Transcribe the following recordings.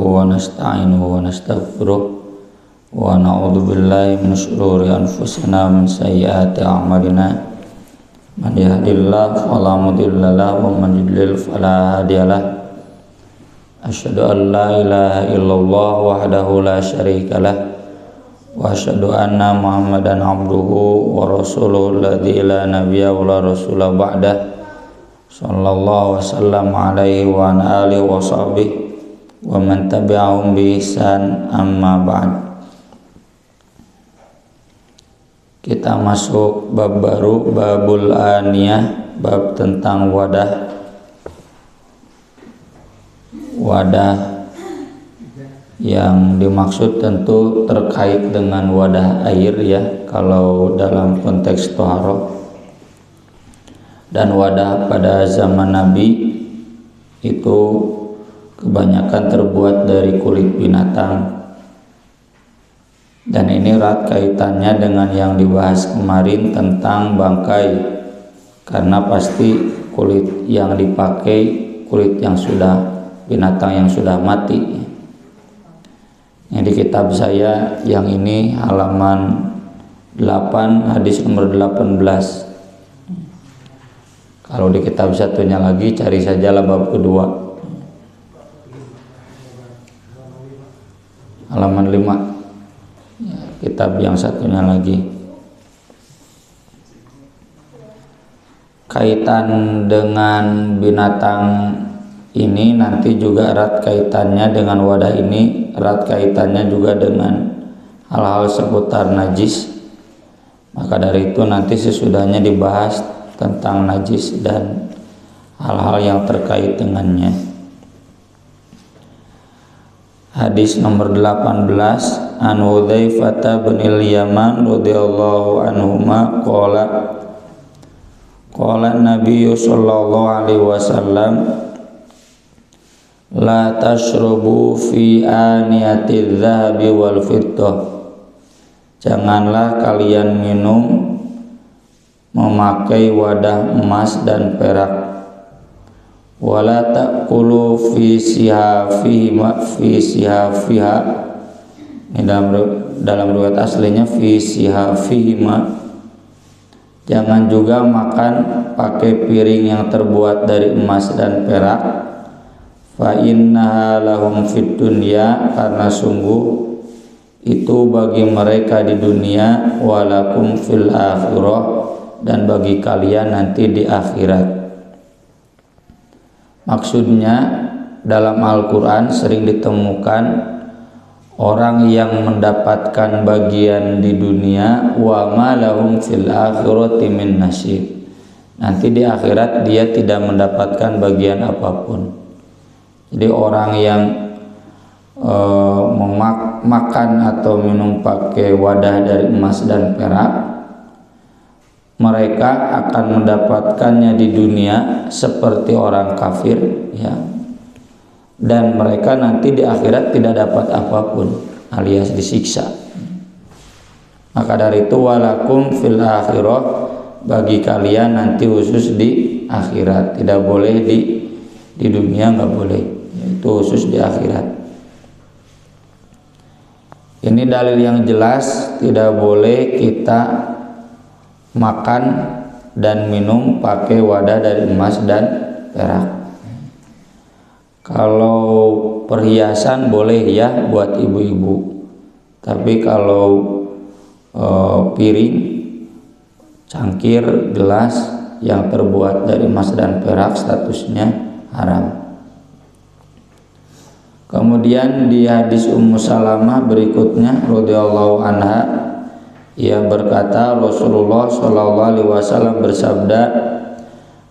wa nasta'inuhu wa nastaghfiruh wa na'udzu billahi min shururi anfusina min sayyiati a'malina man yahdihillahu fala mudilla lahu wa man yudlil fala hadiyalah. Asyhadu an la ilaha illallah wahdahu la syarika lah wa asyhadu anna Muhammadan abduhu wa rasuluhu alladzi la nabiyya wa la rasula ba'dah. Sallallahu wasallam alaihi wa ala alihi wa sahbihi wa man tabi'ahum bi ihsan, amma ba'd. Kita masuk bab baru, babul aniyah, bab tentang wadah. Wadah yang dimaksud tentu terkait dengan wadah air ya, kalau dalam konteks toharoh. Dan wadah pada zaman Nabi itu kebanyakan terbuat dari kulit binatang. Dan ini erat kaitannya dengan yang dibahas kemarin tentang bangkai, karena pasti kulit yang dipakai kulit yang sudah binatang yang sudah mati. Ini di kitab saya yang ini halaman 8 hadis nomor 18. Kalau di kitab satunya lagi cari sajalah bab kedua, halaman 5 ya, kitab yang satunya lagi. Kaitan dengan binatang ini nanti juga erat kaitannya dengan wadah ini, erat kaitannya juga dengan hal-hal seputar najis. Maka dari itu nanti sesudahnya dibahas tentang najis dan hal-hal yang terkait dengannya. Hadis nomor 18, an Hudzaifah bin al-Yaman radhiyallahu anhuma qala Nabi sallallahu alaihi wasallam la tashrubu fi aniyatiz zahabi wal fiddah. Janganlah kalian minum memakai wadah emas dan perak. Wala ta'kulu fi sihafiha. Ini dalam riwayat aslinya fi sihafihima. Jangan juga makan pakai piring yang terbuat dari emas dan perak. Fa innaha lahum fid dunya, karena sungguh itu bagi mereka di dunia, walakum fil akhirah, dan bagi kalian nanti di akhirat. Maksudnya dalam Al-Quran sering ditemukan orang yang mendapatkan bagian di dunia, wa ma lahum fil akhirati min nasib. Nanti di akhirat dia tidak mendapatkan bagian apapun. Jadi orang yang makan atau minum pakai wadah dari emas dan perak, mereka akan mendapatkannya di dunia seperti orang kafir ya. Dan mereka nanti di akhirat tidak dapat apapun alias disiksa. Maka dari itu walakum fil akhirah, bagi kalian nanti khusus di akhirat, tidak boleh di dunia, nggak boleh, itu khusus di akhirat. Ini dalil yang jelas tidak boleh kita makan dan minum pakai wadah dari emas dan perak. Kalau perhiasan boleh ya buat ibu-ibu, tapi kalau piring, cangkir, gelas yang terbuat dari emas dan perak statusnya haram. Kemudian di hadis Ummu Salamah berikutnya radhiyallahu anha, ia berkata Rasulullah sallallahu alaihi wasallam bersabda,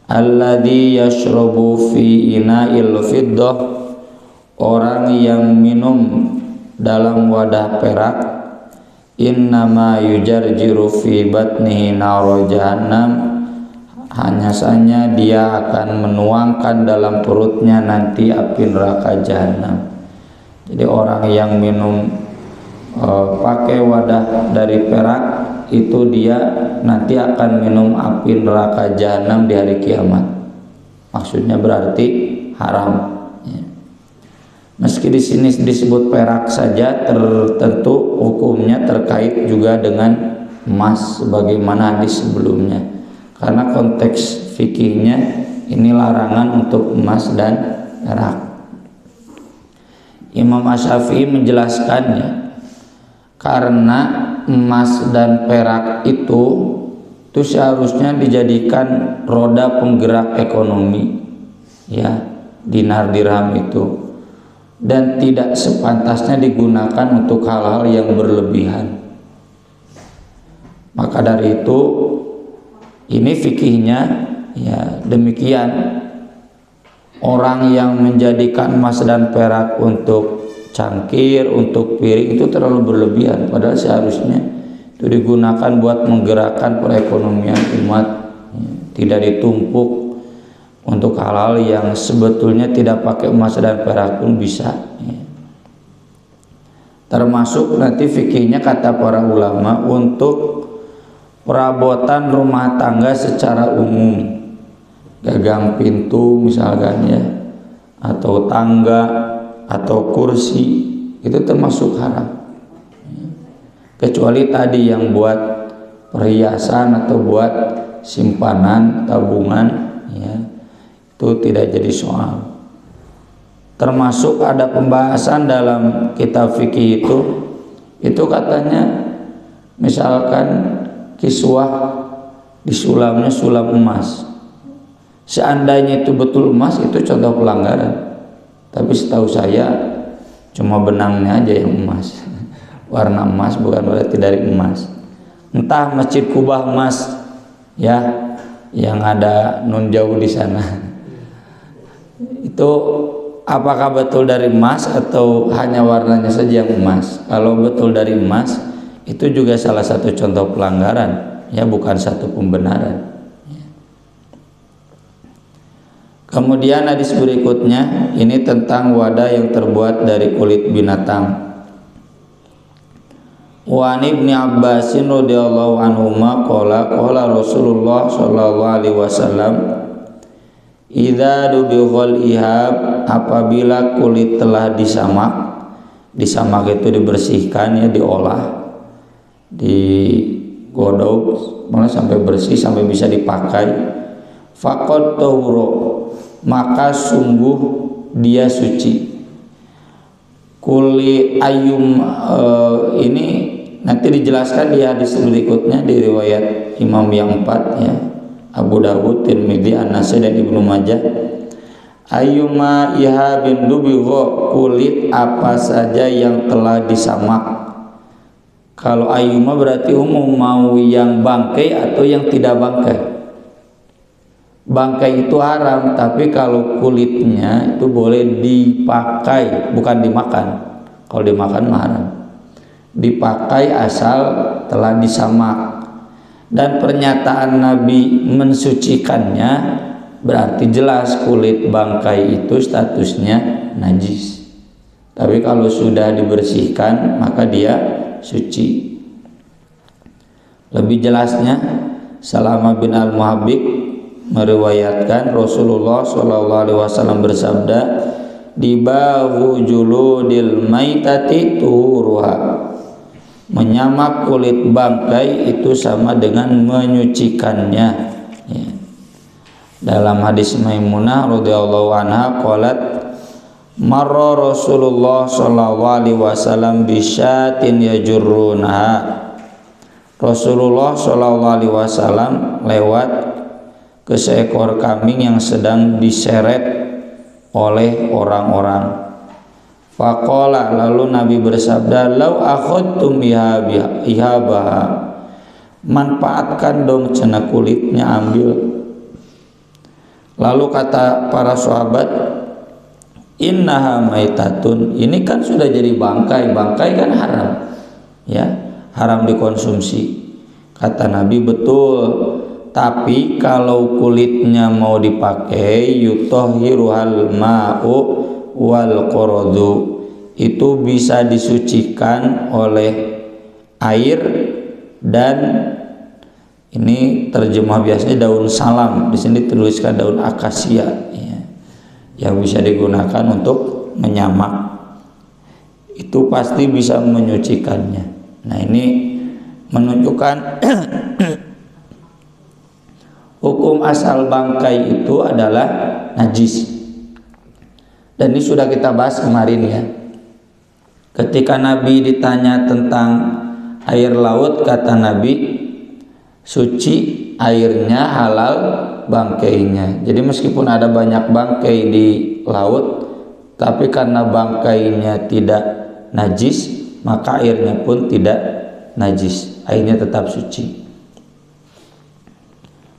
alladzi yashrabu fi ina'il fiddah, orang yang minum dalam wadah perak, innama yujarjiru fi batnihi nar jahannam, hanya saja dia akan menuangkan dalam perutnya nanti api neraka jahanam. Jadi orang yang minum pakai wadah dari perak itu dia nanti akan minum api neraka jahanam di hari kiamat. Maksudnya berarti haram ya. Meski di sini disebut perak saja, tentu hukumnya terkait juga dengan emas sebagaimana hadis sebelumnya. Karena konteks fikihnya ini larangan untuk emas dan perak. Imam Asy-Syafi'i menjelaskannya, karena emas dan perak itu seharusnya dijadikan roda penggerak ekonomi, ya, dinar dirham itu, dan tidak sepantasnya digunakan untuk hal-hal yang berlebihan. Maka dari itu ini fikihnya ya demikian. Orang yang menjadikan emas dan perak untuk cangkir, untuk piring itu terlalu berlebihan, padahal seharusnya itu digunakan buat menggerakkan perekonomian umat, ya, tidak ditumpuk untuk hal-hal yang sebetulnya tidak pakai emas dan perak pun bisa, ya. Termasuk nanti fikihnya kata para ulama untuk perabotan rumah tangga secara umum, gagang pintu misalkan, ya, atau tangga atau kursi, itu termasuk haram, kecuali tadi yang buat perhiasan atau buat simpanan tabungan, ya, itu tidak jadi soal. Termasuk ada pembahasan dalam kitab fikih itu katanya misalkan kiswah disulamnya sulam emas, seandainya itu betul emas itu contoh pelanggaran, tapi setahu saya cuma benangnya aja yang emas, warna emas, bukan berarti dari emas. Entah Masjid Kubah emas, ya, yang ada nun jauh di sana, itu apakah betul dari emas atau hanya warnanya saja yang emas? Kalau betul dari emas itu juga salah satu contoh pelanggaran, ya, bukan satu pembenaran. Kemudian hadis berikutnya ini tentang wadah yang terbuat dari kulit binatang. Wa Ibnu Abbas radhiyallahu anhuma qala Rasulullah sallallahu alaihi wasallam, idza dubighal ihab, apabila kulit telah disamak itu dibersihkan, ya, diolah, digodok malah sampai bersih sampai bisa dipakai, faqad tahura, maka sungguh dia suci. Kuli ayum ini nanti dijelaskan di hadis berikutnya di riwayat Imam yang 4, ya, Abu Dawud, Tirmidzi, An-Nasai dan Ibnu Majah. Ayyuma ihabin dubigho, kulit apa saja yang telah disamak. Kalau ayyuma berarti umum, mau yang bangkai atau yang tidak bangkai. Bangkai itu haram, tapi kalau kulitnya itu boleh dipakai, bukan dimakan. Kalau dimakan mah haram. Dipakai asal telah disamak. Dan pernyataan Nabi mensucikannya berarti jelas kulit bangkai itu statusnya najis. Tapi kalau sudah dibersihkan maka dia suci. Lebih jelasnya Salamah bin Al-Muhabbik meriwayatkan Rasulullah SAW bersabda, dibahu juludil maitati tuhuruha, menyamak kulit bangkai itu sama dengan menyucikannya, ya. Dalam hadis Maimunah radhiyallahu anha qalat, marra Rasulullah sallallahu alaihi wasallam bisyatin yajurrunaha, Rasulullah sallallahu alaihi wasallam lewat ke seekor kambing yang sedang diseret oleh orang-orang. Faqala, lalu Nabi bersabda, lau akhadtum ihabaha, manfaatkan dong cena kulitnya, ambil. Lalu kata para sahabat, innaha maitatun, ini kan sudah jadi bangkai, bangkai kan haram, ya, haram dikonsumsi. Kata Nabi, betul, tapi kalau kulitnya mau dipakai, yutahhiruhal ma'u wal qaradu, itu bisa disucikan oleh air dan ini terjemah biasanya daun salam, di sini tuliskan daun akasia, ya, yang bisa digunakan untuk menyamak. itu pasti bisa menyucikannya. Nah, ini menunjukkan hukum asal bangkai itu adalah najis. Dan ini sudah kita bahas kemarin ya. Ketika Nabi ditanya tentang air laut, kata Nabi, suci airnya, halal bangkainya. Jadi meskipun ada banyak bangkai di laut, tapi karena bangkainya tidak najis, maka airnya pun tidak najis. Airnya tetap suci.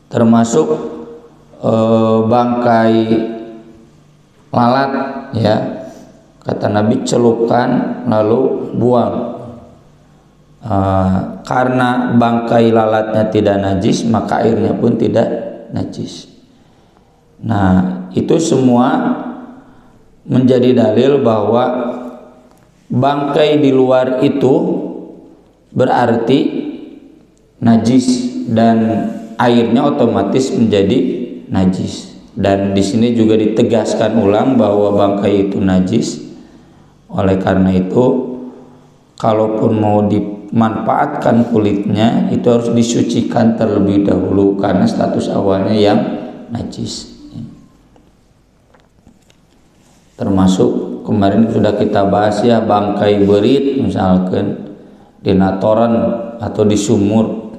Termasuk bangkai lalat ya. Kata Nabi, celupkan lalu buang. Karena bangkai lalatnya tidak najis, maka airnya pun tidak najis. Nah, itu semua menjadi dalil bahwa bangkai di luar itu berarti najis dan airnya otomatis menjadi najis. Dan di sini juga ditegaskan ulang bahwa bangkai itu najis. Oleh karena itu, kalaupun mau dimanfaatkan kulitnya, itu harus disucikan terlebih dahulu karena status awalnya yang najis. Termasuk kemarin sudah kita bahas ya, bangkai berit misalkan di natoran atau di sumur,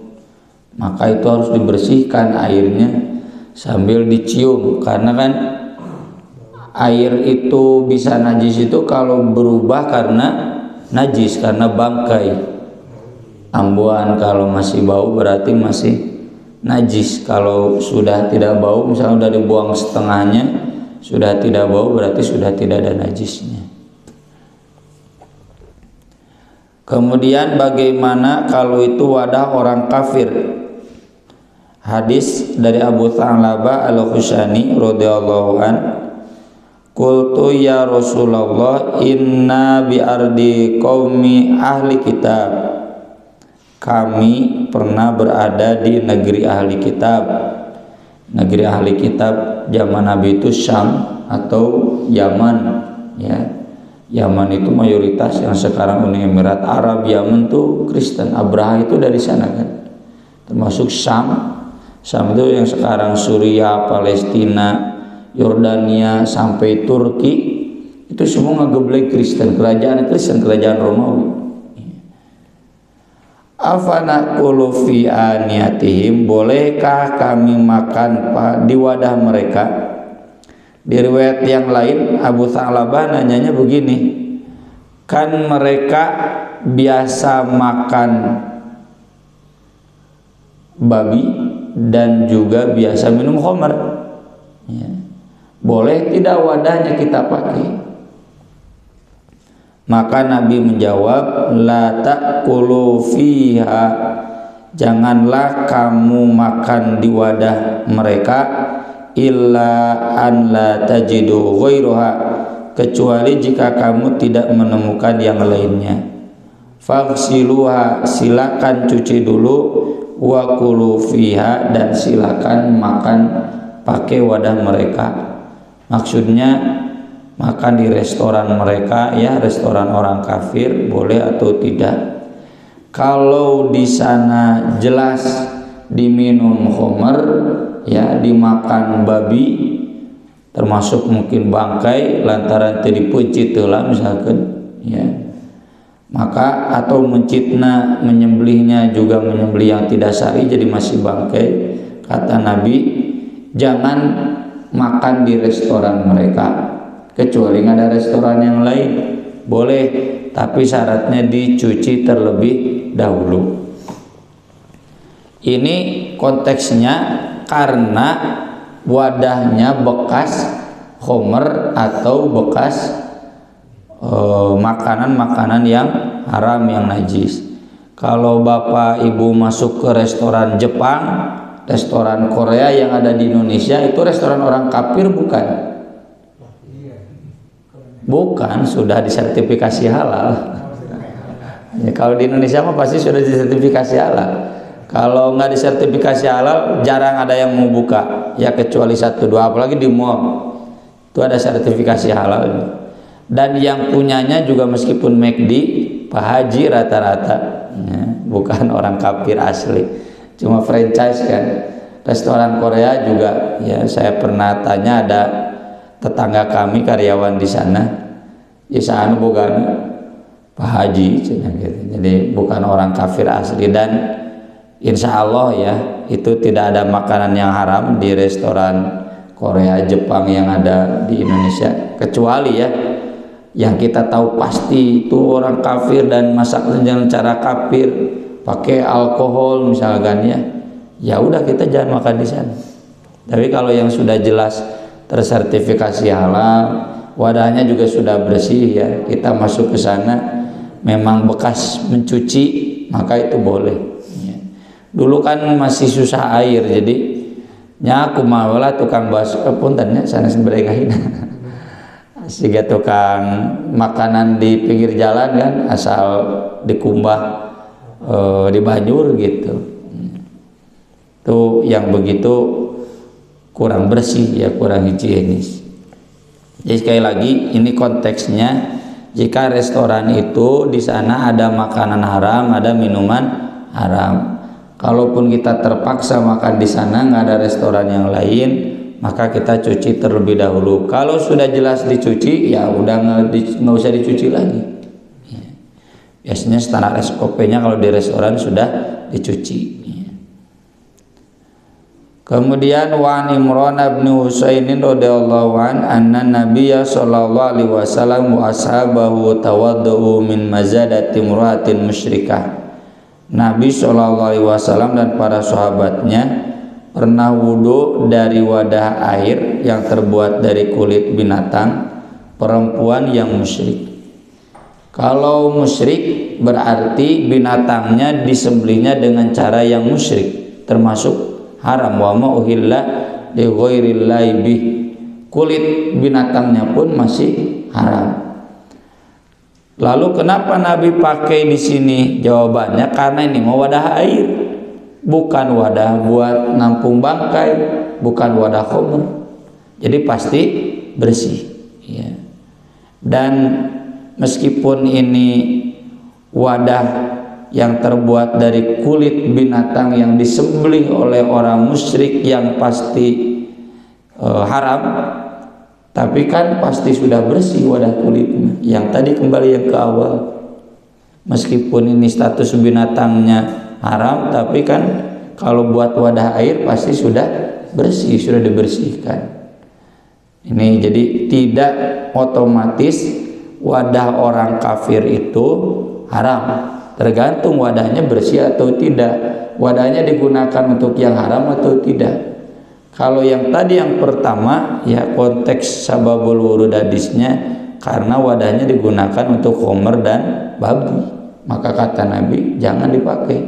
maka itu harus dibersihkan airnya sambil dicium, karena kan air itu bisa najis itu kalau berubah karena najis, karena bangkai. Ambuan kalau masih bau berarti masih najis. Kalau sudah tidak bau, misalnya sudah dibuang setengahnya, sudah tidak bau berarti sudah tidak ada najisnya. Kemudian bagaimana kalau itu wadah orang kafir? Hadis dari Abu Tha'labah Al-Khushani radhiyallahu an, qultu ya Rasulullah, inna bi ardi qaumi ahli kitab. Kami pernah berada di negeri ahli kitab. Negeri ahli kitab zaman Nabi itu Syam atau Yaman ya. Yaman itu mayoritas yang sekarang Uni Emirat Arab. Yaman itu Kristen. Abraha itu dari sana kan. Termasuk Syam. Syam itu yang sekarang Suriah, Palestina, Yordania sampai Turki, itu semua ngegeblek Kristen, kerajaan Romawi. Afanaqulu fi aniyatihim, bolehkah kami makan di wadah mereka? Di riwayat yang lain Abu Tha'labah nanyanya begini, kan mereka biasa makan babi dan juga biasa minum khamar ya. Boleh tidak wadahnya kita pakai? Maka Nabi menjawab, la ta'kulu fiha, janganlah kamu makan di wadah mereka, illa an la tajidu ghairuha, kecuali jika kamu tidak menemukan yang lainnya. Faghsiluha, silakan cuci dulu, wa kulu fiha, dan silakan makan pakai wadah mereka. Maksudnya makan di restoran mereka ya, restoran orang kafir boleh atau tidak. Kalau di sana jelas diminum khamar ya, dimakan babi, termasuk mungkin bangkai lantaran tadi pencit lah misalkan ya, maka atau mencitna, menyembelihnya juga menyembelih yang tidak syar'i jadi masih bangkai, kata Nabi jangan makan di restoran mereka, kecuali ada restoran yang lain boleh, tapi syaratnya dicuci terlebih dahulu. Ini konteksnya karena wadahnya bekas khamar atau bekas makanan-makanan yang haram, yang najis. Kalau bapak ibu masuk ke restoran Jepang, restoran Korea yang ada di Indonesia, itu restoran orang kafir bukan? Bukan, sudah disertifikasi halal ya, kalau di Indonesia mah pasti sudah disertifikasi halal. Kalau nggak disertifikasi halal jarang ada yang mau buka ya, kecuali 1-2, apalagi di mall itu ada sertifikasi halal. dan yang punyanya juga meskipun McD Pak Haji rata-rata ya, bukan orang kafir asli, cuma franchise kan. Restoran Korea juga ya, saya pernah tanya, ada tetangga kami karyawan di sana, ya sana bukan Pak Haji gitu. Jadi bukan orang kafir asli, dan insya Allah ya itu tidak ada makanan yang haram di restoran Korea Jepang yang ada di Indonesia, kecuali ya yang kita tahu pasti itu orang kafir dan masak dengan cara kafir, pakai alkohol misalkan ya, ya udah kita jangan makan di sana. Tapi kalau yang sudah jelas tersertifikasi halal, wadahnya juga sudah bersih ya, kita masuk ke sana memang bekas mencuci, maka itu boleh ya. Dulu kan masih susah air, jadi nya aku maulah tukang bakso puntennya sana seberengahin sehingga tukang makanan di pinggir jalan kan asal dikumbah di banjur gitu. Tuh yang begitu kurang bersih ya, kurang higienis. Jadi sekali lagi ini konteksnya, jika restoran itu di sana ada makanan haram, ada minuman haram, kalaupun kita terpaksa makan di sana, nggak ada restoran yang lain, maka kita cuci terlebih dahulu. Kalau sudah jelas dicuci, ya udah nggak usah dicuci lagi. Ya. Biasanya standar SOP-nya kalau di restoran sudah dicuci. Ya. Kemudian Wan Imran bin Husainin radhiyallahu an anna Nabiyya sallallahu alaihi wasallam wa ashabahu tawaddu min mazadati imra'atin musyrikah. Nabi SAW dan para sahabatnya pernah wudhu dari wadah air yang terbuat dari kulit binatang perempuan yang musyrik. Kalau musyrik berarti binatangnya disembelihnya dengan cara yang musyrik, termasuk haram. Wa ma uhilla li ghairillahi bih, kulit binatangnya pun masih haram. Lalu kenapa Nabi pakai di sini? Jawabannya karena ini mau wadah air, bukan wadah buat nampung bangkai, bukan wadah khamr. Jadi pasti bersih. Ya. Dan meskipun ini wadah yang terbuat dari kulit binatang yang disembelih oleh orang musyrik yang pasti haram, tapi kan pasti sudah bersih wadah kulitnya. Yang tadi kembali yang ke awal, meskipun ini status binatangnya haram, tapi kan kalau buat wadah air pasti sudah bersih, sudah dibersihkan. Ini jadi tidak otomatis wadah orang kafir itu haram, tergantung wadahnya bersih atau tidak, wadahnya digunakan untuk yang haram atau tidak. Kalau yang tadi yang pertama ya konteks sababul wurud hadisnya karena wadahnya digunakan untuk khamr dan babi, maka kata Nabi jangan dipakai.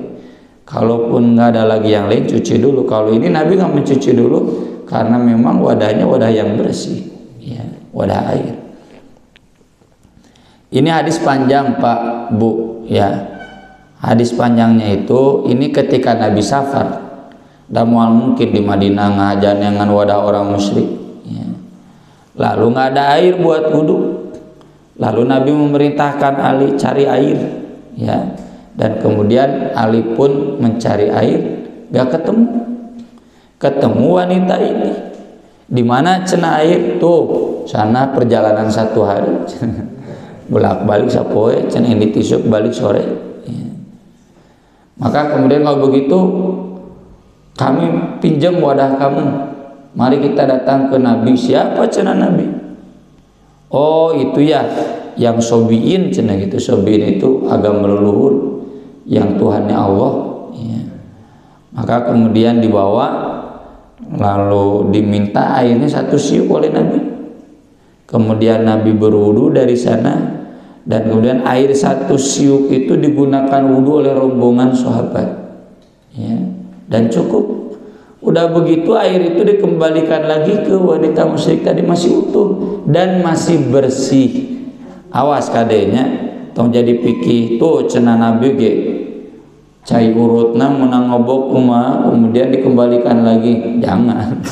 Kalaupun nggak ada lagi yang lain, cuci dulu. Kalau ini Nabi nggak mencuci dulu karena memang wadahnya wadah yang bersih ya, wadah air. Ini hadis panjang Pak Bu ya. Hadis panjangnya itu ini ketika Nabi safar. Dan mual mungkin di Madinah ngajan dengan wadah orang musyrik ya. Lalu nggak ada air buat wudhu, lalu Nabi memerintahkan Ali cari air ya, dan kemudian Ali pun mencari air, gak ketemu wanita ini. Di mana cenah air tuh? Sana perjalanan 1 hari bolak-balik sapoe, cenah ini tisuk balik sore ya. Maka kemudian kalau begitu kami pinjam wadah kamu, mari kita datang ke Nabi. Siapa cenah Nabi? Oh itu ya yang sobiin cenah gitu. Sobiin itu agama leluhur yang Tuhannya Allah ya. Maka kemudian dibawa, lalu diminta airnya 1 siuk oleh Nabi. Kemudian Nabi berwudu dari sana, dan kemudian air 1 siuk itu digunakan wudu oleh rombongan sahabat ya. Dan cukup. Udah begitu air itu dikembalikan lagi ke wanita musyrik tadi masih utuh dan masih bersih. Awas kadenya tong jadi pikir tuh cenah Nabi ge cai urutna menang ngobok kemudian dikembalikan lagi. Jangan.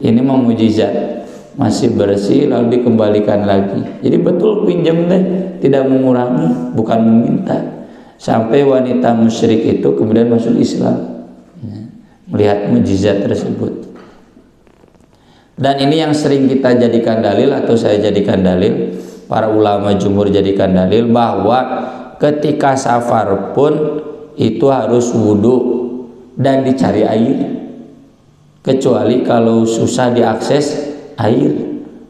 Ini mah mukjizat. masih bersih lalu dikembalikan lagi. Jadi betul pinjam teh tidak mengurangi, bukan meminta. Sampai wanita musyrik itu kemudian masuk Islam, melihat mukjizat tersebut. Dan ini yang sering kita jadikan dalil, atau saya jadikan dalil, para ulama jumhur jadikan dalil, bahwa ketika safar pun itu harus wudhu dan dicari air, kecuali kalau susah diakses air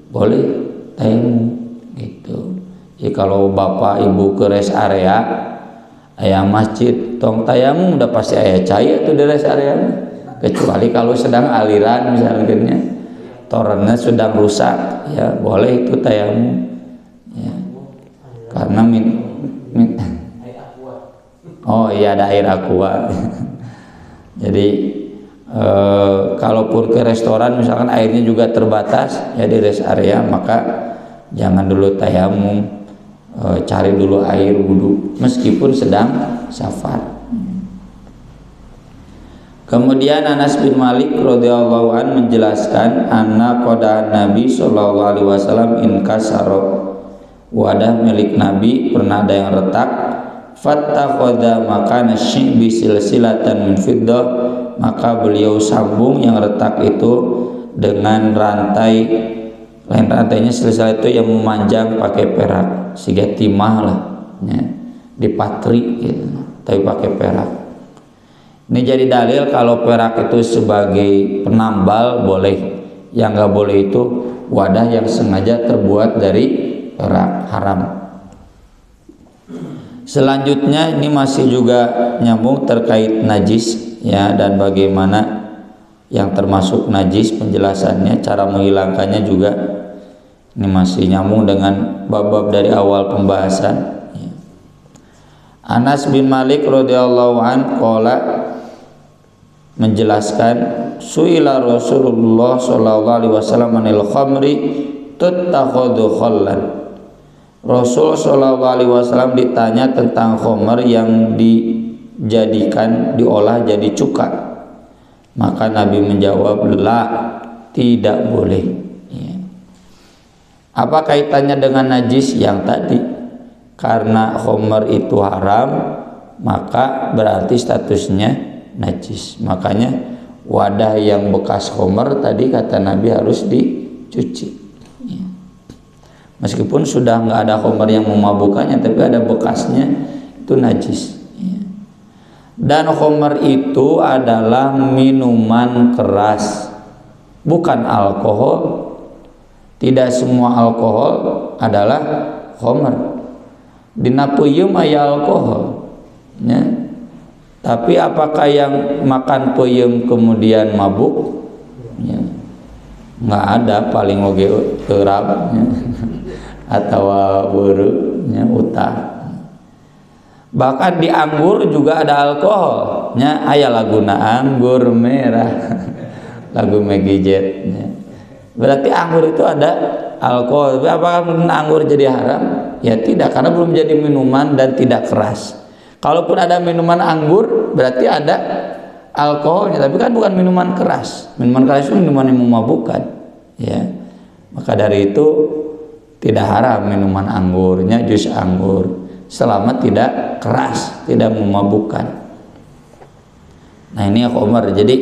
boleh tayamum gitu. Jadi kalau bapak ibu ke rest area aya masjid tong tayamum udah pasti aya cai atau di rest area, kecuali kalau sedang aliran misalnya torennya sedang rusak, ya boleh itu tayamum ya. Karena oh iya ada air aqua. Jadi kalaupun ke restoran misalkan airnya juga terbatas ya di rest area, maka jangan dulu tayamum, cari dulu air wudhu meskipun sedang safar. Kemudian Anas bin Malik radhiyallahu an menjelaskan anna qada Nabi sallallahu alaihi wasallam inkasara, wadah milik Nabi pernah ada yang retak, fattakhadha makana syi'bi silsilatan min fiddah, maka beliau sambung yang retak itu dengan rantai, lain rantainya silsilah itu yang memanjang pakai perak, siga timah lah ya, dipatri gitu, tapi pakai perak. Ini jadi dalil kalau perak itu sebagai penambal boleh, yang nggak boleh itu wadah yang sengaja terbuat dari perak, haram. Selanjutnya ini masih juga nyambung terkait najis ya, dan bagaimana yang termasuk najis penjelasannya, cara menghilangkannya juga ini masih nyambung dengan bab-bab dari awal pembahasan ya. Anas bin Malik radhiyallahu an qala menjelaskan suila Rasulullah sallallahu alaihi wasallam anil khamri tuttakhadhu khallan. Rasul sallallahu alaihi wasallam ditanya tentang khamr yang dijadikan, diolah jadi cuka. Maka Nabi menjawab, la, tidak boleh ya. Apa kaitannya dengan najis yang tadi? Karena khamr itu haram, maka berarti statusnya najis. Makanya wadah yang bekas khamr tadi kata Nabi harus dicuci ya. Meskipun sudah nggak ada khamr yang memabukkannya, tapi ada bekasnya, itu najis ya. Dan khamr itu adalah minuman keras, bukan alkohol. Tidak semua alkohol adalah khamr. Dina peuyeum aya alkohol ya. Tapi apakah yang makan peuyeum kemudian mabuk? Ya. Nggak ada, paling oge terab ya. Atau beureu nya utah. Bahkan di anggur juga ada alkoholnya, aya laguna anggur merah. Lagu Maggie Jet ya. Berarti anggur itu ada alkohol. Tapi apakah anggur jadi haram? Ya tidak, karena belum jadi minuman dan tidak keras. Kalaupun ada minuman anggur berarti ada alkoholnya, tapi kan bukan minuman keras. Minuman keras itu minuman yang memabukkan ya. Maka dari itu tidak haram minuman anggurnya, jus anggur, selama tidak keras, tidak memabukkan. Nah ini khamr. Jadi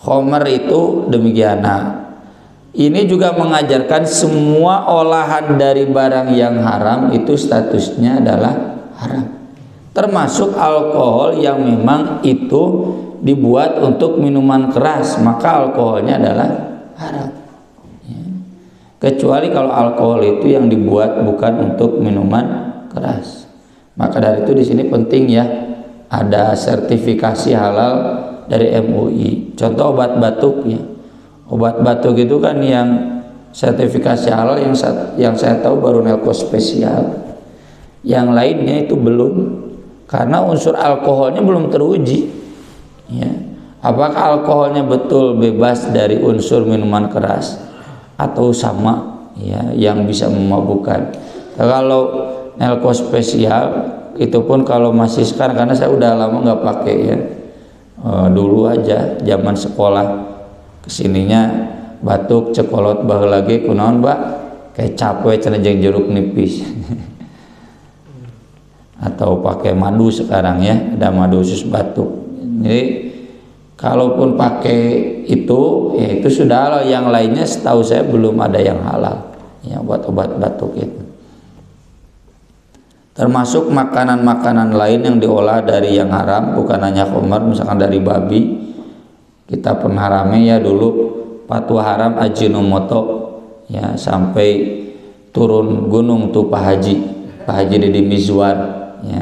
khamr itu demikian. Nah ini juga mengajarkan semua olahan dari barang yang haram itu statusnya adalah haram, termasuk alkohol yang memang itu dibuat untuk minuman keras, maka alkoholnya adalah haram ya. Kecuali kalau alkohol itu yang dibuat bukan untuk minuman keras. Maka dari itu di sini penting ya, ada sertifikasi halal dari MUI. Contoh obat batuk ya, obat batuk itu kan yang sertifikasi halal yang saya tahu baru Nelco Spesial, yang lainnya itu belum, karena unsur alkoholnya belum teruji ya. Apakah alkoholnya betul bebas dari unsur minuman keras atau sama ya yang bisa memabukkan. Kalau Nelco Spesial itu pun kalau masih sekarang, karena saya udah lama nggak pakai ya, dulu aja zaman sekolah kesininya batuk cekolot baheula lagi kunaon Mbak kecap we cenah jeung jeruk nipis atau pakai madu sekarang ya, ada madu khusus batuk. Jadi kalaupun pakai itu ya itu sudah halal, yang lainnya setahu saya belum ada yang halal ya buat obat batuk itu. Termasuk makanan-makanan lain yang diolah dari yang haram, bukan hanya khamar, misalkan dari babi. Kita pernah rame ya dulu fatwa haram Ajinomoto ya, sampai turun gunung tuh Pak Haji Deddy Mizwar ya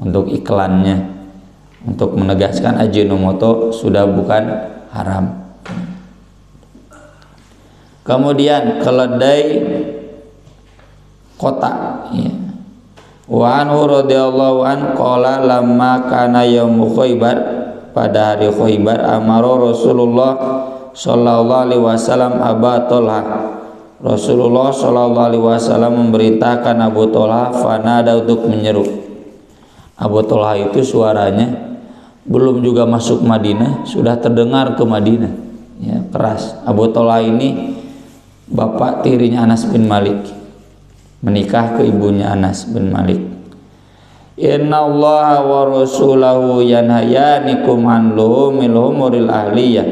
untuk iklannya, untuk menegaskan Ajinomoto sudah bukan haram. Kemudian keledai kotak ya. Wa anhu radhiyallahu an qala lamma kana yaum Khaibar, pada hari Khaibar amara Rasulullah sallallahu alaihi wasallam Abu Talha, Rasulullah sallallahu alaihi wasallam memerintahkan Abu Talha fanada untuk menyeru. Abu Talha itu suaranya belum juga masuk Madinah sudah terdengar ke Madinah ya, keras. Abu Talha ini bapak tirinya Anas bin Malik, menikah ke ibunya Anas bin Malik. Inna Allah wa rasulahu yanhayanikum an luhumil humuril ahliyah.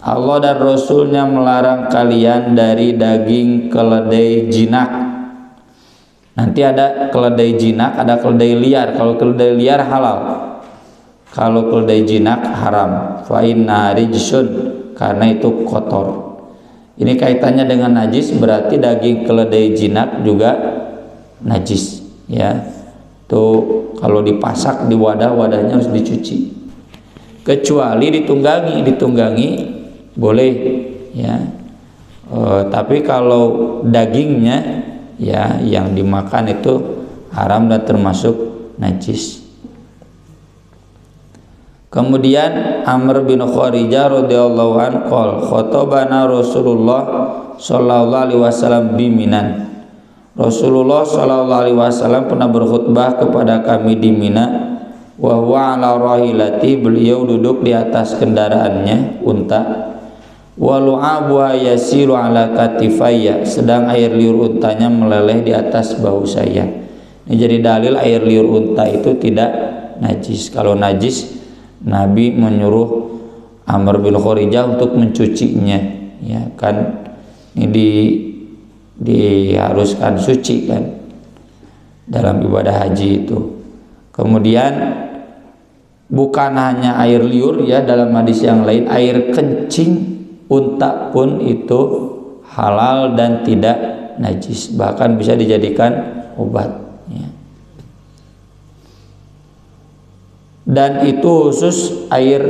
Allah dan Rasulnya melarang kalian dari daging keledai jinak. Nanti ada keledai jinak, ada keledai liar. Kalau keledai liar halal, kalau keledai jinak haram. Fa inna rijsun, karena itu kotor. Ini kaitannya dengan najis, berarti daging keledai jinak juga najis ya. Tuh kalau dipasak di wadah-wadahnya harus dicuci. Kecuali ditunggangi boleh ya. Tapi kalau dagingnya ya yang dimakan itu haram dan termasuk najis. Kemudian Amr bin Kharijah radhiyallahu anhu qol khatabana Rasulullah sallallahu alaihi wasallam biminan. Rasulullah sallallahu alaihi wasallam pernah berkhutbah kepada kami di Mina. Wa huwa ala rahilati, beliau duduk di atas kendaraannya unta. Wa lu'abuha yasiru ala katifayya, sedang air liur untanya meleleh di atas bahu saya. Ini jadi dalil air liur unta itu tidak najis. Kalau najis Nabi menyuruh Amr bin Kharijah untuk mencucinya ya kan, ini diharuskan suci kan dalam ibadah haji itu. Kemudian bukan hanya air liur ya, dalam hadis yang lain air kencing unta pun itu halal dan tidak najis, bahkan bisa dijadikan obat ya. Dan itu khusus air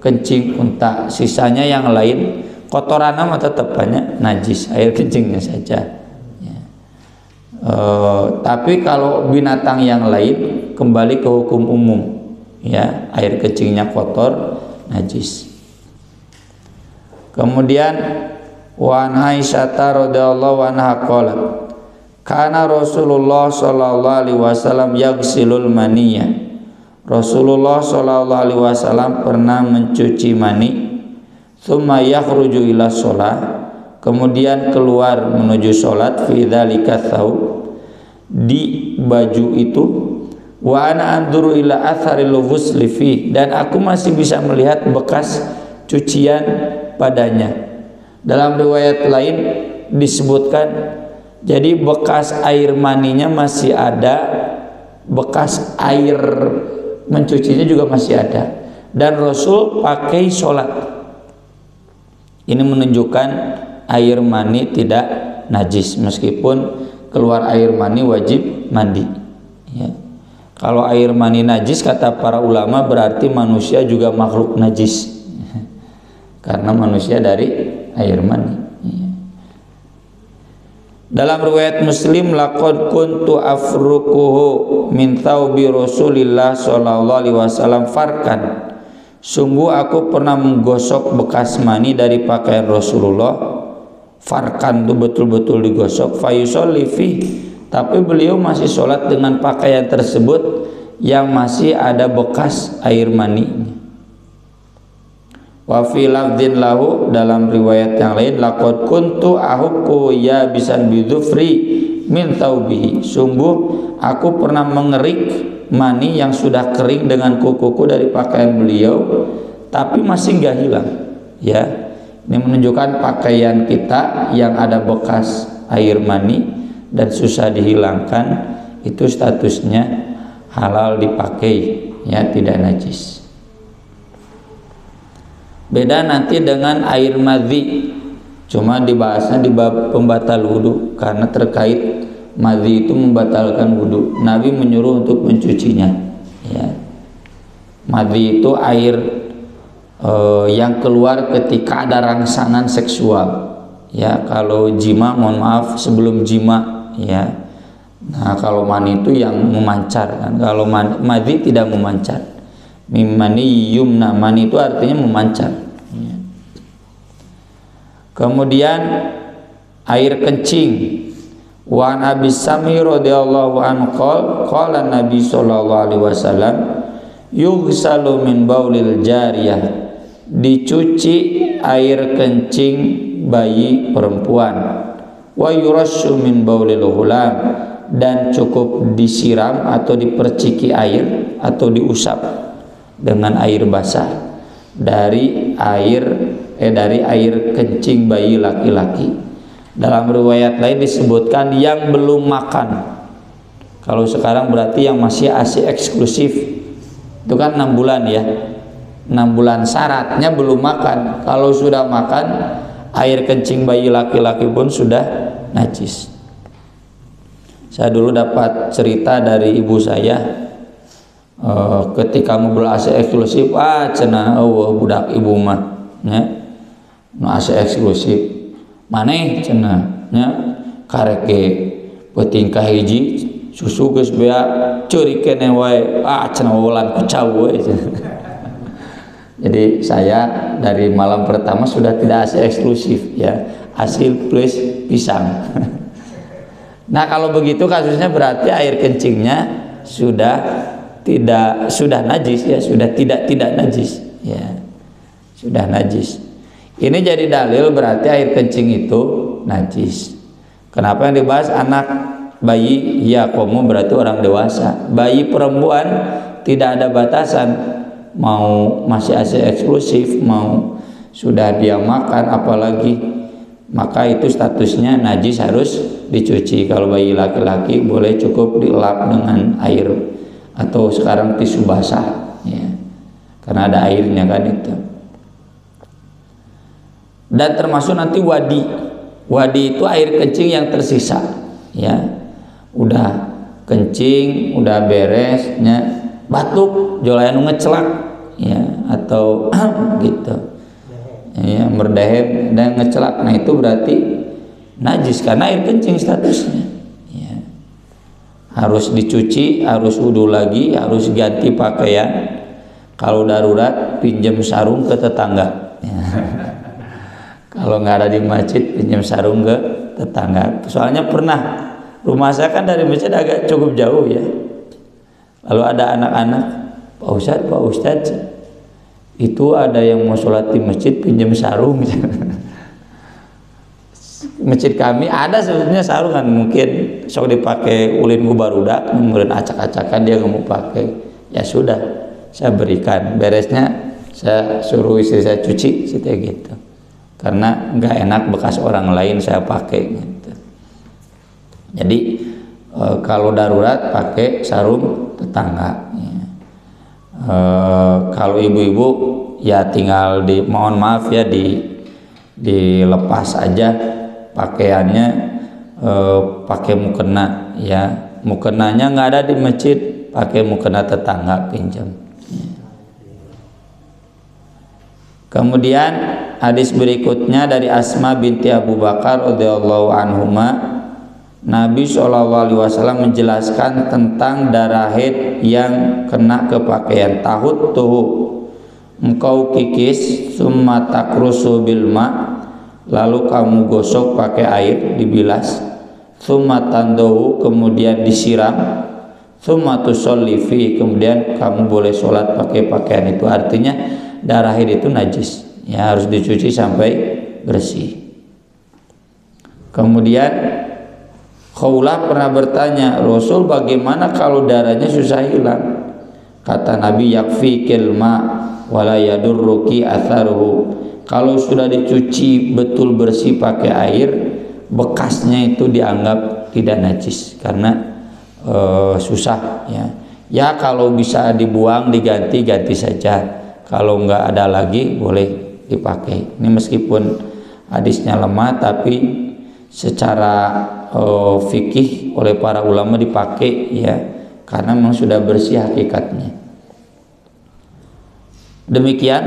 kencing unta, sisanya yang lain kotoran mah tetap banyak najis, air kencingnya saja ya. Tapi kalau binatang yang lain kembali ke hukum umum ya, air kencingnya kotor najis. Kemudian wa an Aisyah radhiyallahu anha qalat kana Rasulullah sallallahu alaihi wasallam yaghsilul maniyya. Rasulullah sallallahu alaihi wasallam pernah mencuci mani, tsumma yakhruju ila shalah, kemudian keluar menuju salat, fi dzalika tsaub, di baju itu, wa ana anzuru ila atharil ghusli fi, dan aku masih bisa melihat bekas cucian padanya. Dalam riwayat lain disebutkan jadi bekas air maninya masih ada, bekas air mencucinya juga masih ada, dan Rasul pakai sholat. Ini menunjukkan air mani tidak najis, meskipun keluar air mani wajib mandi ya. Kalau air mani najis kata para ulama berarti manusia juga makhluk najis karena manusia dari air mani. Dalam riwayat Muslim, laqad kuntu afruquhu min thawbi Rasulillah sallallahu alaihi wasallam farkan. Sungguh aku pernah menggosok bekas mani dari pakaian Rasulullah. Farkan itu betul-betul digosok. Fayusolli fi, tapi beliau masih sholat dengan pakaian tersebut yang masih ada bekas air mani. Wa fi lafdzin lahu, dalam riwayat yang lain, laqad kuntu ahukku ya bisan bidzufri min taubihi, sungguh aku pernah mengerik mani yang sudah kering dengan kukuku dari pakaian beliau, tapi masih enggak hilang. Ya, ini menunjukkan pakaian kita yang ada bekas air mani dan susah dihilangkan, itu statusnya halal dipakai, ya, tidak najis. Beda nanti dengan air madhi, cuma dibahasnya di bab pembatal wudhu, karena terkait madhi itu membatalkan wudhu. Nabi menyuruh untuk mencucinya. Ya. Madhi itu air yang keluar ketika ada rangsangan seksual. Ya, kalau jima, mohon maaf, sebelum jima. Ya. Nah, kalau mani itu yang memancar, kan? Kalau madhi tidak memancar. Mimani yumna, mani itu artinya memancar. Ya. Kemudian air kencing. Wa an Abi Sami radhiyallahu anhu qala Nabi sallallahu alaihi wasallam yughsalu min baulil jariyah, dicuci air kencing bayi perempuan, wa yurashu min baulil ghulam, dan cukup disiram atau diperciki air atau diusap dengan air basah dari air kencing bayi laki-laki. Dalam riwayat lain disebutkan yang belum makan. Kalau sekarang berarti yang masih ASI eksklusif, itu kan 6 bulan ya, 6 bulan syaratnya belum makan. Kalau sudah makan, air kencing bayi laki-laki pun sudah najis. Saya dulu dapat cerita dari ibu saya, ketika ngobrol AC eksklusif, cenah budak ibu mah nya nu AC eksklusif maneh cenah nya kareke peuting ka hiji susu geus bea ceuri keneh wae cenah wawalan kucau we. Jadi saya dari malam pertama sudah tidak AC eksklusif ya, hasil plus pisang. Nah, kalau begitu kasusnya berarti air kencingnya sudah najis ya, sudah tidak najis ya, sudah najis. Ini jadi dalil berarti air kencing itu najis. Kenapa yang dibahas anak bayi? Ya, komo berarti orang dewasa. Bayi perempuan tidak ada batasan, mau masih ASI eksklusif, mau sudah dia makan apalagi, maka itu statusnya najis, harus dicuci. Kalau bayi laki-laki boleh cukup dilap dengan air atau sekarang tisu basah ya, karena ada airnya kan itu. Dan termasuk nanti wadi itu air kencing yang tersisa ya, udah kencing udah beresnya batuk jolayan ngecelak ya, atau gitu ya, merdahem dan ngecelak, nah itu berarti najis karena air kencing statusnya ya. Harus dicuci, harus wudu lagi, harus ganti pakaian. Kalau darurat pinjam sarung ke tetangga ya. Kalau nggak ada di masjid, pinjam sarung ke tetangga. Soalnya pernah, rumah saya kan dari masjid agak cukup jauh ya, lalu ada anak-anak, Pak Ustadz itu ada yang mau sholat di masjid pinjam sarung. Masjid kami ada sebetulnya sarung kan, mungkin sok dipakai ulin ku barudak, kemudian acak-acakan dia nggak mau pakai, ya sudah saya berikan, beresnya saya suruh istri saya cuci gitu, karena nggak enak bekas orang lain saya pakai gitu. Jadi kalau darurat pakai sarung tetangga ya. Kalau ibu-ibu ya tinggal mohon maaf ya, dilepas aja pakaiannya, pakai mukena ya, mukenanya nggak ada di masjid, pakai mukena tetangga pinjam ya. Kemudian hadis berikutnya dari Asma binti Abu Bakar radhiyallahu anhuma, Nabi SAW menjelaskan tentang darah haid yang kena ke pakaian. Tahut tuhu, engkau kikis, summa takrusu bilma, lalu kamu gosok pakai air, dibilas, summa tandahu, kemudian disiram, summa tusolli fi, kemudian kamu boleh sholat pakai pakaian itu. Artinya darah haid itu najis Ya, harus dicuci sampai bersih. Kemudian Khawlah pernah bertanya, Rasul bagaimana kalau darahnya susah hilang? Kata Nabi, yakfikil ma wala yadurruki atharuhu. Kalau sudah dicuci betul bersih pakai air, bekasnya itu dianggap tidak najis karena susah ya. Ya kalau bisa dibuang diganti saja. Kalau nggak ada lagi boleh dipakai. Ini meskipun hadisnya lemah tapi secara fikih oleh para ulama dipakai ya, karena memang sudah bersih hakikatnya. Demikian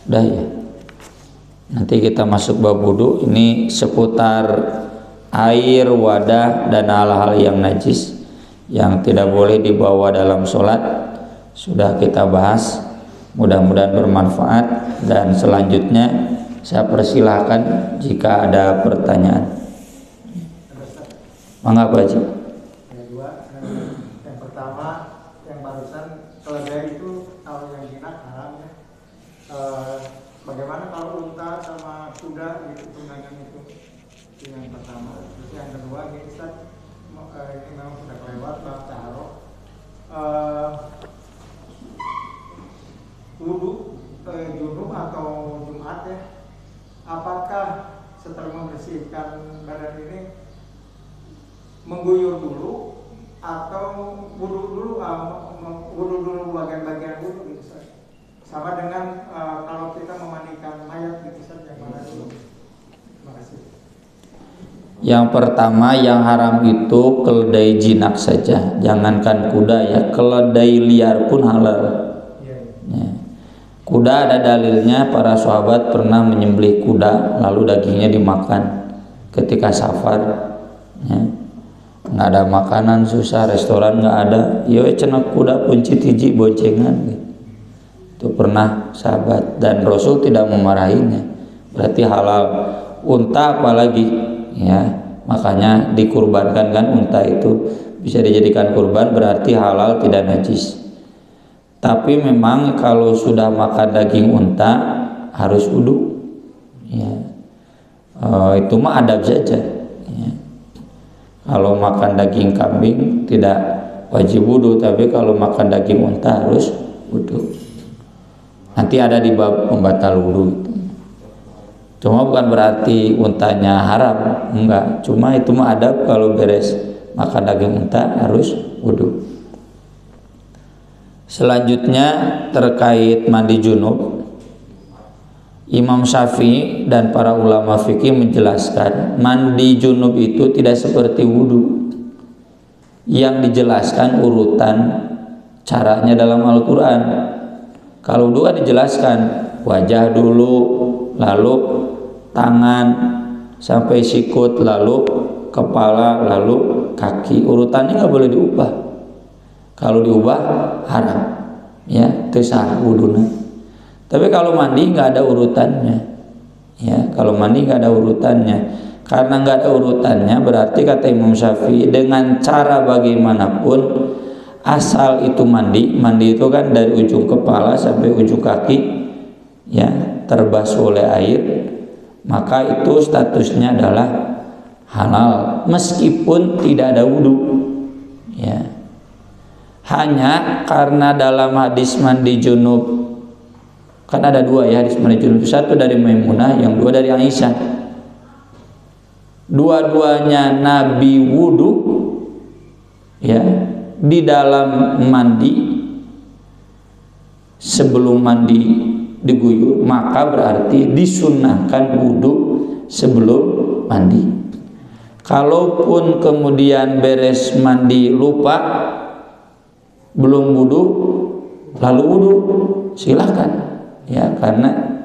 udah ya. Nanti kita masuk bab wudu. Ini seputar air, wadah dan hal-hal yang najis yang tidak boleh dibawa dalam sholat sudah kita bahas. Mudah-mudahan bermanfaat, dan selanjutnya saya persilahkan jika ada pertanyaan. Mangga Pak Haji. Yang pertama, yang barusan keledai itu kalau yang jinak haram ya. Bagaimana kalau unta sama kuda gitu tunangan itu? Itu yang pertama. Terus yang kedua ini Ustaz, ini memang sudah kelewat bab taharah. Wudu junub atau Jumat ya. Apakah setelah membersihkan badan ini mengguyur dulu atau wudu dulu bagian-bagian wudu gitu Ustaz. Sama dengan kalau kita memandikan mayat gitu Ustaz, yang mana dulu? Terima kasih. Yang pertama yang haram itu keledai jinak saja, jangankan kuda ya, keledai liar pun halal. Ya. Kuda ada dalilnya, para sahabat pernah menyembelih kuda lalu dagingnya dimakan ketika safar. Ya. Nggak ada makanan, susah, restoran nggak ada, yo cenak kuda punci tiji boncengan gitu. Itu pernah sahabat, dan Rasul tidak memarahinya, berarti halal. Unta apalagi ya, makanya dikurbankan kan, unta itu bisa dijadikan kurban, berarti halal, tidak najis. Tapi memang kalau sudah makan daging unta harus wudu ya. Itu mah adab saja ya. Kalau makan daging kambing tidak wajib wudu, tapi kalau makan daging unta harus wudu. Nanti ada di bab pembatal wudu. Cuma bukan berarti untanya haram, enggak. Cuma itu mah adab, kalau beres makan daging unta harus wudu. Selanjutnya terkait mandi junub, Imam Syafi'i dan para ulama fikih menjelaskan mandi junub itu tidak seperti wudu. Yang dijelaskan urutan caranya dalam Al-Quran. Kalau wudu kan dijelaskan wajah dulu, lalu tangan sampai sikut, lalu kepala, lalu kaki. Urutannya nggak boleh diubah. Kalau diubah haram ya, itu sah wuduna. Tapi kalau mandi nggak ada urutannya ya, kalau mandi nggak ada urutannya. Karena nggak ada urutannya berarti kata Imam Syafi'i dengan cara bagaimanapun asal itu mandi itu kan dari ujung kepala sampai ujung kaki ya, terbasuh oleh air, maka itu statusnya adalah halal meskipun tidak ada wudu ya. Hanya karena dalam hadis mandi junub kan ada dua ya, hadis mandi junub, satu dari Maimunah, yang dua dari Aisyah. Dua-duanya Nabi wudu ya di dalam mandi. Sebelum mandi diguyur, maka berarti disunnahkan wudu sebelum mandi. Kalaupun kemudian beres mandi lupa belum wudu lalu wudu, silahkan ya, karena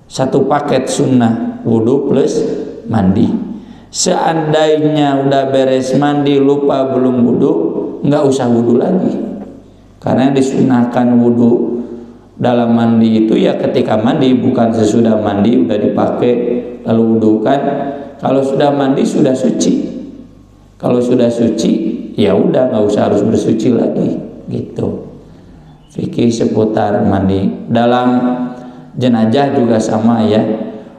satu paket sunnah wudu plus mandi. Seandainya udah beres mandi lupa belum wudu, nggak usah wudu lagi, karena disunahkan wudu dalam mandi itu ya ketika mandi, bukan sesudah mandi udah dipakai lalu wudu kan. Kalau sudah mandi sudah suci, kalau sudah suci ya udah nggak usah harus bersuci lagi gitu. Fikih seputar mandi. Dalam jenazah juga sama ya,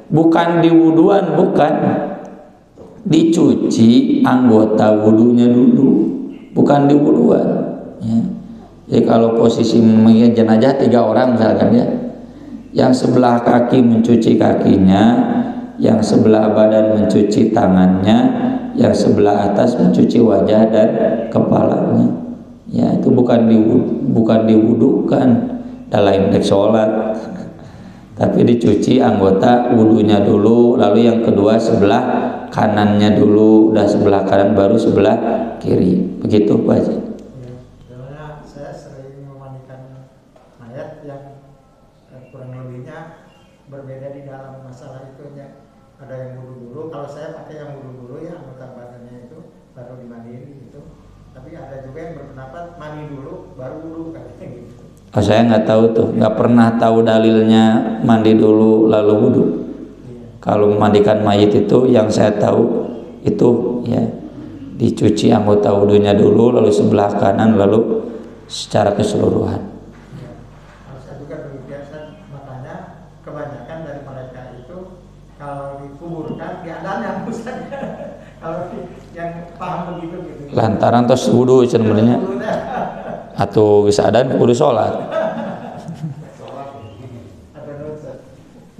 bukan diwuduan, bukan, dicuci anggota wudunya dulu, bukan diwuduan ya. Jadi kalau posisi mengingat jenazah 3 orang misalkan ya, yang sebelah kaki mencuci kakinya, yang sebelah badan mencuci tangannya, yang sebelah atas mencuci wajah dan kepalanya ya, itu bukan diwudukan dalam indeks sholat, tapi dicuci anggota wudunya dulu, lalu yang kedua sebelah kanannya dulu, udah sebelah kanan baru sebelah kiri, begitu Pak Haji. Karena saya sering memandikan mayat yang kurang lebihnya berbeda di dalam masalah itu ya. Ada yang wudu dulu, kalau saya pakai yang wudu dulu ya, anggota badannya itu baru dimandiin gitu. Tapi ada juga yang berpendapat mandi dulu baru wudu katanya gitu. Oh, saya nggak tahu tuh, nggak pernah tahu dalilnya mandi dulu lalu wudu. Kalau memandikan mayit itu yang saya tahu itu ya, dicuci anggota wudunya dulu, lalu sebelah kanan, lalu secara keseluruhan. Ya. Kalau saya juga dulu biasa, makanya kebanyakan dari mereka itu kalau dikuburkan diadaan yang Ustaz. Kalau yang paham begitu gitu. Lantaran tos wudu sebenarnya. Atau bisa ada kudu sholat.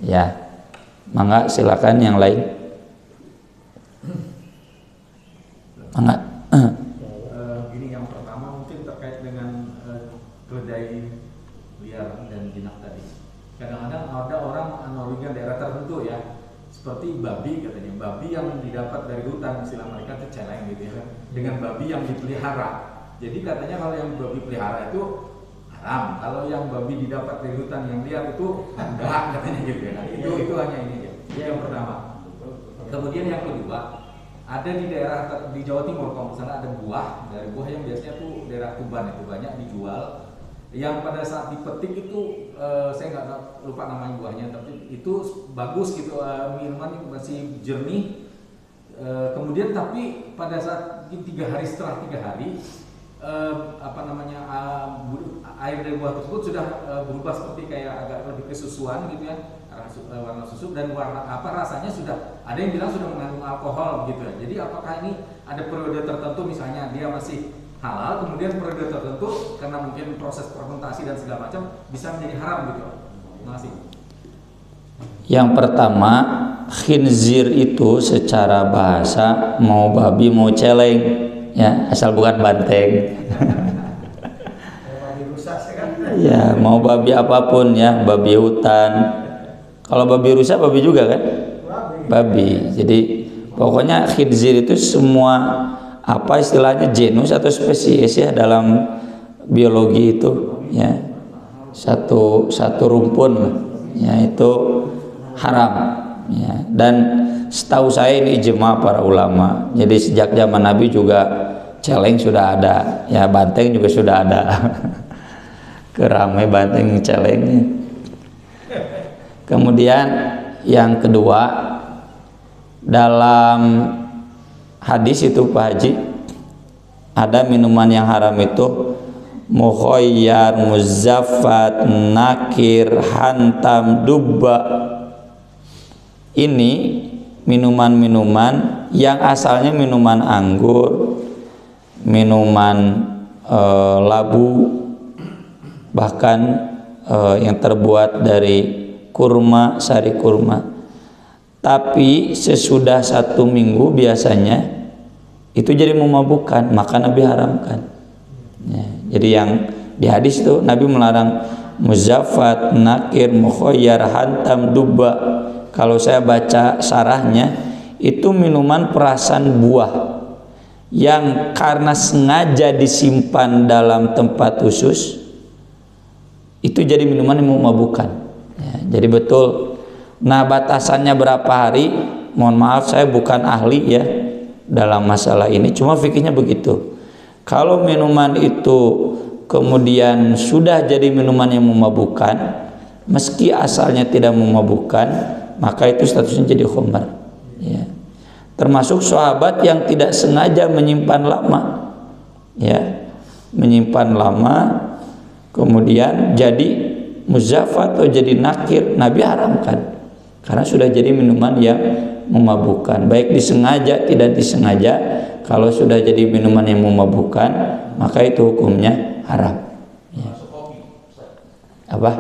Ya, mangga silakan yang lain. Mangga. Gini, yang pertama mungkin terkait dengan keledai liar dan jinak tadi. Kadang-kadang ada orang analogikan daerah tertentu ya, seperti babi katanya, babi yang didapat dari hutan, istilah mereka itu celeng gitu ya, dengan babi yang dipelihara. Jadi katanya kalau yang babi pelihara itu haram, kalau yang babi didapat dari hutan yang liar itu enggak katanya gitu ya. Itu hanya ini aja. Itu yang pertama. Kemudian yang kedua, ada di daerah di Jawa Timur kalau misalnya ada buah, dari buah yang biasanya tuh daerah Tuban itu banyak dijual, yang pada saat dipetik itu saya nggak lupa namanya buahnya, tapi itu bagus gitu, minuman masih jernih. Kemudian tapi pada saat 3 hari, setelah 3 hari air dari buah tersebut sudah berubah seperti kayak agak lebih kesusuan gitu ya, warna susu, dan warna rasanya sudah ada yang bilang sudah mengandung alkohol gitu ya. Jadi apakah ini ada periode tertentu, misalnya dia masih halal, kemudian periode tertentu karena mungkin proses fermentasi dan segala macam bisa menjadi haram gitu. Terima kasih. Yang pertama, khinzir itu secara bahasa mau babi mau celeng ya, asal bukan banteng. Ya, mau babi apapun ya, babi hutan. Kalau babi rusa babi juga kan? Babi. Jadi pokoknya khinzir itu semua apa istilahnya genus atau spesies ya dalam biologi itu ya. Satu rumpun ya, itu haram ya. Dan setahu saya ini ijma para ulama. Jadi sejak zaman Nabi juga celeng sudah ada ya, banteng juga sudah ada. Keramai banteng celengnya. Kemudian yang kedua, dalam hadis itu Pak Haji, ada minuman yang haram itu mukhayyar, muzaffat, nakir, hantam, dubba. Ini minuman-minuman yang asalnya minuman anggur, minuman labu, bahkan yang terbuat dari kurma, sari kurma. Tapi sesudah 1 minggu biasanya itu jadi memabukkan, maka Nabi haramkan ya. Jadi yang di hadis itu Nabi melarang muzaffat, nakir, mukhayyar, hantam, dubba. Kalau saya baca sarahnya, itu minuman perasan buah yang karena sengaja disimpan dalam tempat khusus, itu jadi minuman yang memabukkan ya. Jadi betul. Nah, batasannya berapa hari? Mohon maaf, saya bukan ahli ya dalam masalah ini, cuma fikihnya begitu. Kalau minuman itu kemudian sudah jadi minuman yang memabukkan, meski asalnya tidak memabukkan, maka itu statusnya jadi khamar ya. Termasuk sahabat yang tidak sengaja menyimpan lama ya, menyimpan lama kemudian jadi muzaffat atau jadi nakir, Nabi haramkan karena sudah jadi minuman yang memabukkan, baik disengaja tidak disengaja. Kalau sudah jadi minuman yang memabukkan, maka itu hukumnya haram. Ya. Apa?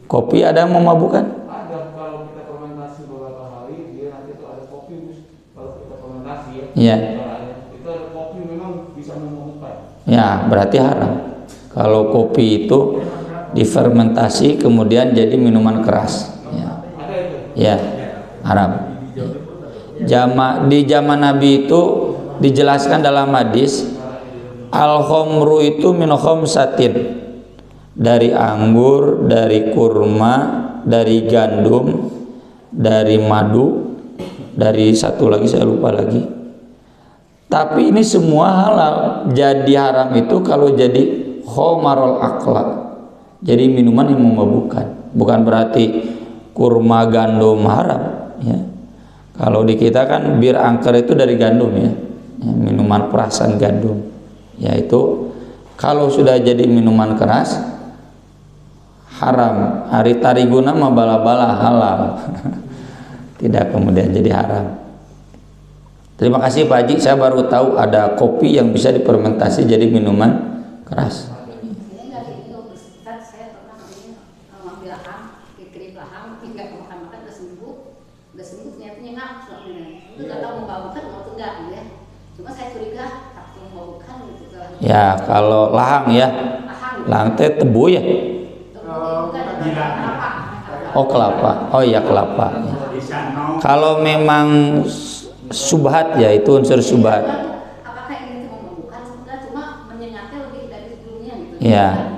Kopi ada yang memabukkan? Ada, kalau kita fermentasi beberapa hari, dia nanti itu ada kopi. Kalau kita fermentasi ya, Iya. itu ada kopi memang bisa memabukkan. Ya, berarti haram. Kalau kopi itu difermentasi kemudian jadi minuman keras. Ya, Ada itu. ya haram. Di zaman Nabi itu dijelaskan dalam hadis, al-khomru itu min khomsatin, dari anggur, dari kurma, dari gandum, dari madu, dari satu lagi saya lupa lagi. Tapi ini semua halal. Jadi haram itu kalau jadi khomarul akla, jadi minuman yang memabukkan. Bukan berarti kurma gandum haram ya. Kalau di kita kan bir angker itu dari gandum ya, minuman perasan gandum. Yaitu kalau sudah jadi minuman keras haram. Hari tariguna mah bala-bala halal. Tidak kemudian jadi haram. Terima kasih Pak Haji, saya baru tahu ada kopi yang bisa difermentasi jadi minuman keras. Ya kalau lahang ya, lahang teh tebu ya. Oh kelapa, oh iya kelapa. Ya. Kalau memang subhat ya itu unsur subhat. Ya,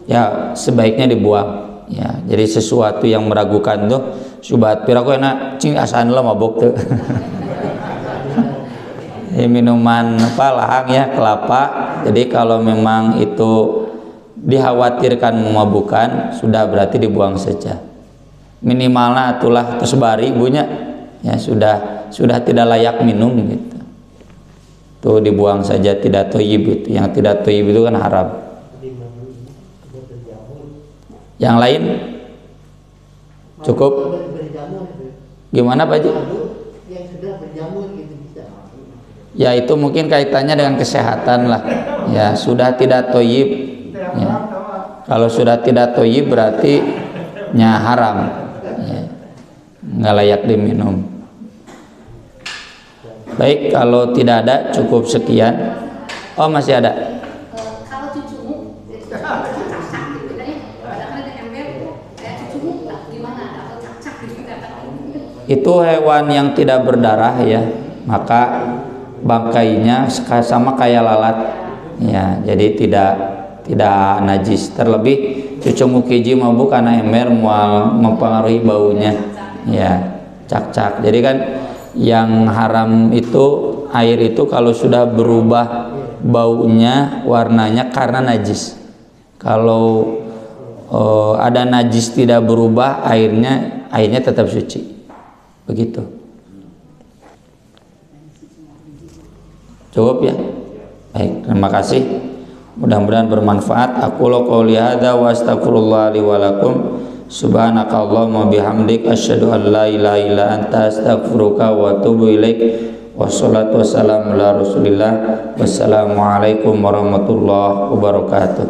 ya sebaiknya dibuang. Ya, jadi sesuatu yang meragukan tuh subhat. Piraku enak, cing asan lah mabok tuh. Minuman apa lahang ya kelapa. Jadi kalau memang itu dikhawatirkan memabukkan, sudah berarti dibuang saja. Minimalnya itulah tersebari ibunya, ya sudah tidak layak minum gitu. Tuh dibuang saja, tidak thayyib itu. Yang tidak thayyib itu kan haram. Yang lain cukup. Gimana Pak Haji? Ya itu mungkin kaitannya dengan kesehatan lah. Ya sudah tidak thayyib. Ya. Kalau sudah tidak thayyib berarti nya haram. Ya. Nggak layak diminum. Baik, kalau tidak ada cukup sekian. Oh masih ada. Kalau cucumu cacak gitu kan ya, padahal ada ember kayak cucumu gimana atau cacak gitu Itu hewan yang tidak berdarah ya, maka bangkainya sama kayak lalat ya, jadi tidak najis. Terlebih cucu mukiji mabuk karena ember mempengaruhi baunya ya, cak-cak. Jadi kan yang haram itu air itu kalau sudah berubah baunya, warnanya karena najis. Kalau ada najis tidak berubah, airnya tetap suci. Begitu. Cukup ya? Baik, terima kasih. Mudah-mudahan bermanfaat. Aku qouli hadza wa astaghfirullah li wa lakum. Subhanakallahumma bihamdik asyhadu an la ilaha illa anta astaghfiruka wa atubu ilaik. Wassalatu wassalamu ala Rasulillah. Wassalamualaikum warahmatullahi wabarakatuh.